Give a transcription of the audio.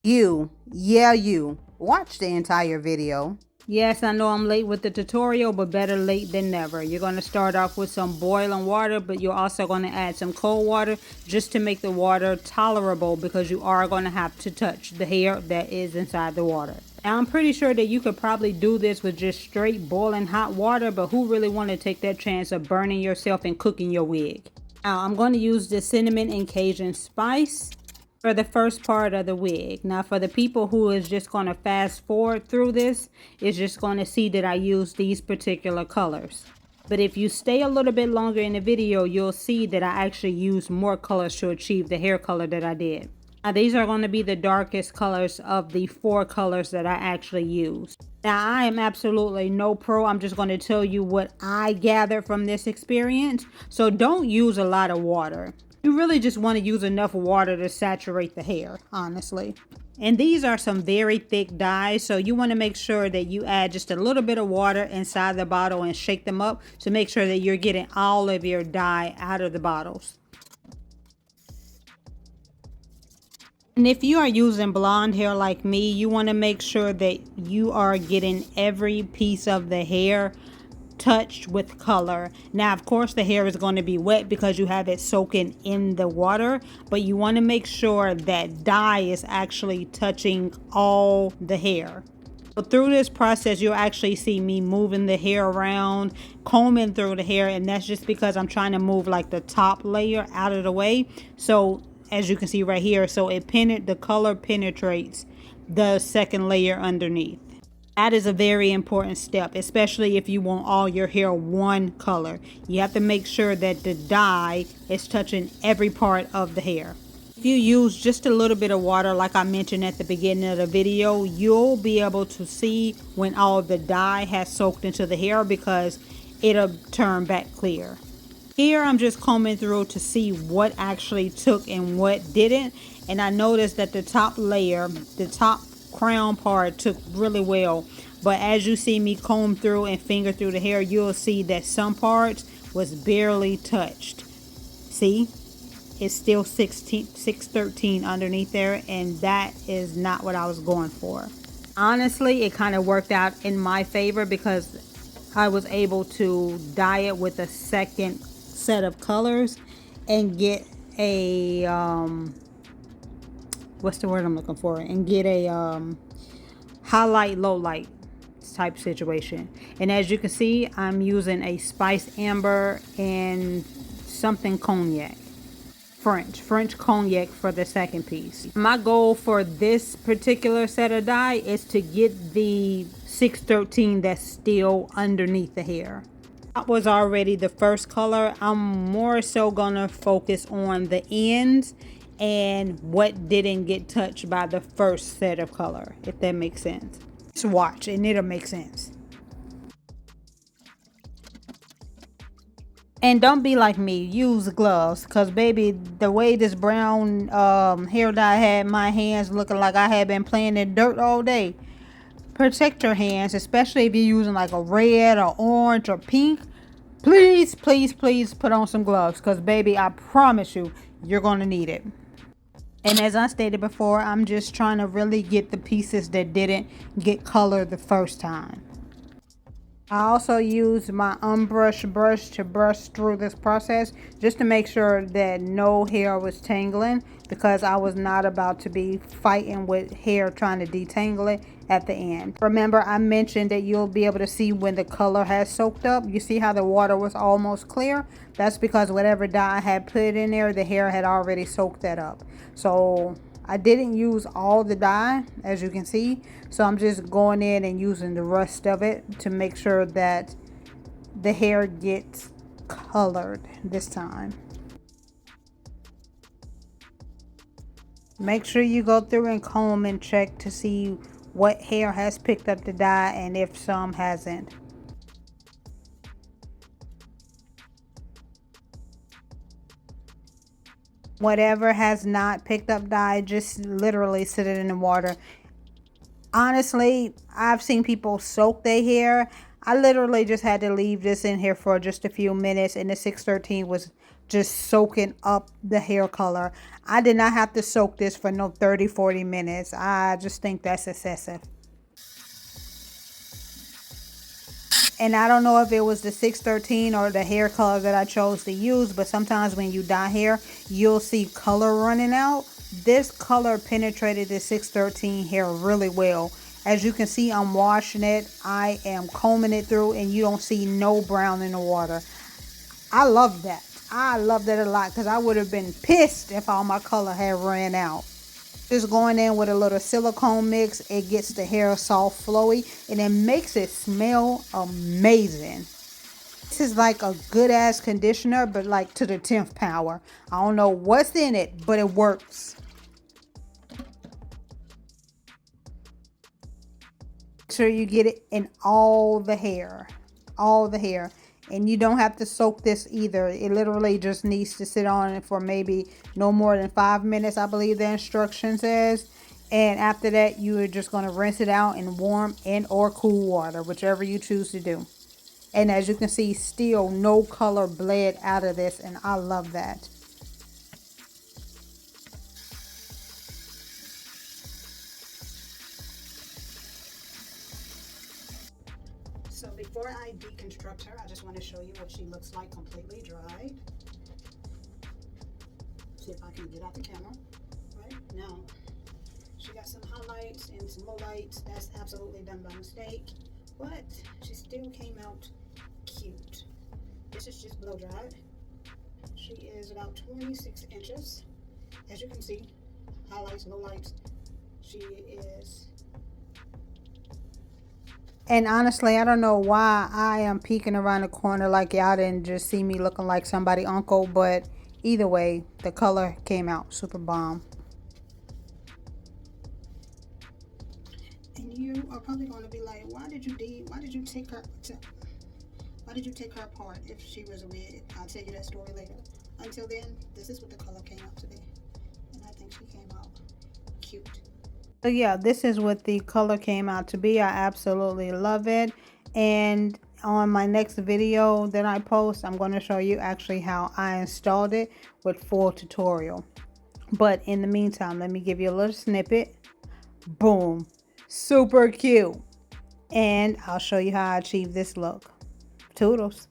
You, watch the entire video. Yes, I know I'm late with the tutorial, but better late than never. You're going to start off with some boiling water, but you're also going to add some cold water just to make the water tolerable, because you are going to have to touch the hair that is inside the water. Now, I'm pretty sure that you could probably do this with just straight boiling hot water, but who really want to take that chance of burning yourself and cooking your wig? Now, I'm going to use the cinnamon and Cajun spice for the first part of the wig. Now, for the people who is just going to fast forward through this, is just going to see that I use these particular colors. But if you stay a little bit longer in the video, you'll see that I actually use more colors to achieve the hair color that I did. Now, these are going to be the darkest colors of the 4 colors that I actually used. Now, I am absolutely no pro. I'm just going to tell you what I gathered from this experience. So don't use a lot of water. You really just want to use enough water to saturate the hair, honestly. And these are some very thick dyes, so you want to make sure that you add just a little bit of water inside the bottle and shake them up to make sure that you're getting all of your dye out of the bottles. And if you are using blonde hair like me, you want to make sure that you are getting every piece of the hair touched with color. Now, of course, the hair is going to be wet because you have it soaking in the water, but you want to make sure that dye is actually touching all the hair. So through this process, you'll actually see me moving the hair around, combing through the hair, and that's just because I'm trying to move like the top layer out of the way. So as you can see right here, so the color penetrates the second layer underneath. That is a very important step, especially if you want all your hair one color. You have to make sure that the dye is touching every part of the hair. If you use just a little bit of water, like I mentioned at the beginning of the video, you'll be able to see when all of the dye has soaked into the hair, because it'll turn back clear. Here I'm just combing through to see what actually took and what didn't, and I noticed that the top layer, the top crown part, took really well, but as you see me comb through and finger through the hair, you'll see that some parts was barely touched. See, it's still 613 underneath there, and that is not what I was going for. Honestly, it kind of worked out in my favor because I was able to dye it with a second set of colors and get a what's the word I'm looking for, and get a highlight low light type situation. And as you can see, I'm using a spiced amber and something cognac, French cognac for the second piece. My goal for this particular set of dye is to get the 613 that's still underneath the hair. That was already the first color. I'm more so gonna focus on the ends and what didn't get touched by the first set of color, if that makes sense. Just watch and it'll make sense. And don't be like me, use gloves, because baby, the way this brown hair dye had my hands looking like I had been playing in dirt all day. Protect your hands, especially if you're using like a red or orange or pink. Please, please, please put on some gloves, because baby, I promise you, you're going to need it. And as I stated before, I'm just trying to really get the pieces that didn't get colored the first time. I also used my unbrushed brush to brush through this process just to make sure that no hair was tangling, because I was not about to be fighting with hair trying to detangle it at the end. Remember, I mentioned that you'll be able to see when the color has soaked up. You see how the water was almost clear? That's because whatever dye I had put in there, the hair had already soaked that up. So I didn't use all the dye, as you can see, so I'm just going in and using the rest of it to make sure that the hair gets colored this time. Make sure you go through and comb and check to see what hair has picked up the dye and if some hasn't. Whatever has not picked up dye, just literally sit it in the water. Honestly, I've seen people soak their hair. I literally just had to leave this in here for just a few minutes, and the 613 was just soaking up the hair color. I did not have to soak this for no 30-40 minutes. I just think that's excessive. And I don't know if it was the 613 or the hair color that I chose to use, but sometimes when you dye hair, you'll see color running out. This color penetrated the 613 hair really well. As you can see, I'm washing it. I am combing it through, and you don't see no brown in the water. I love that. I love that a lot, because I would have been pissed if all my color had ran out. Just going in with a little silicone mix, it gets the hair soft, flowy, and it makes it smell amazing. This is like a good ass conditioner, but like to the 10th power. I don't know what's in it, but it works. Make sure you get it in all the hair, and you don't have to soak this either. It literally just needs to sit on it for maybe no more than 5 minutes, I believe the instruction says. And after that, you are just going to rinse it out in warm and or cool water, whichever you choose to do. And as you can see, still no color bled out of this, and I love that. So before I deconstruct her, I just want to show you what she looks like completely dried. See if I can get out the camera. Right now, she got some highlights and some lowlights. That's absolutely done by mistake, but she still came out cute. This is just blow dried. She is about 26 inches. As you can see, highlights, lowlights. She is. And honestly, I don't know why I am peeking around the corner like y'all didn't just see me looking like somebody's uncle, but either way, the color came out super bomb. And you are probably going to be like, why did you take her apart if she was a wig? I'll tell you that story later. Until then, this is what the color came out to be, and I think she came out cute. So yeah, this is what the color came out to be. I absolutely love it. And on my next video that I post, I'm going to show you actually how I installed it with full tutorial. But in the meantime, let me give you a little snippet. Boom. Super cute. And I'll show you how I achieve this look. Toodles.